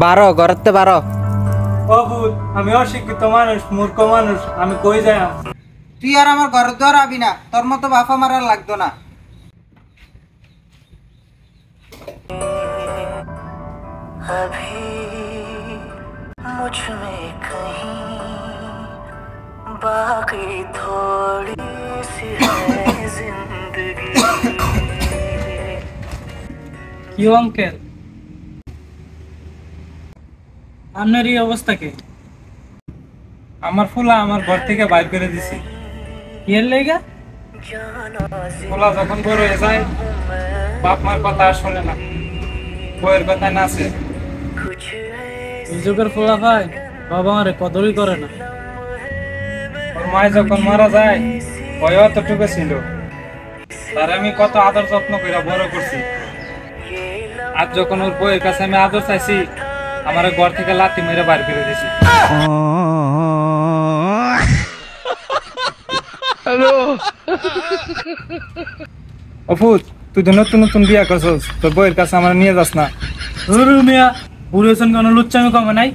12 ঘরতে 12। ও ভূত, আমি অশিক্ষিত মানুষ, মূর্খ মানুষ, আমি কই যাই? তুই আর আমার ঘর দ্বার আবি না, তোর মতো বাফা মারার লাগতো না। बाकी थोड़ी सी है जिंदगी। কি অঙ্কেল, আপনার এই অবস্থা কে? আমার ফুলা আমার ঘর থেকে বাইর করে দিছি। এর লেগা ফুলা যখন বড় হয়ে যায়, বাপ মার কথা আর শোনে না, বউয়ের কথা নাচে। এই যুগের ফুলা ভাই বাবা মারে কদরই করে না। ওর মায় যখন মারা যায়, বয় অতটুকু ছিল, তার আমি কত আদর যত্ন করে বড় করছি। আজ যখন ওর বউয়ের কাছে আমি আদর চাইছি, আমার ঘর থেকে লাথি মেরে বাইর করে দিছি। হ্যালো অফুত, তুই তো নতুন নতুন বিয়া করছস, তোর বউয়ের কাছে আমার নিয়ে যাস না। মিয়া বুড়ো কেন লুচ্চামি কমে নাই?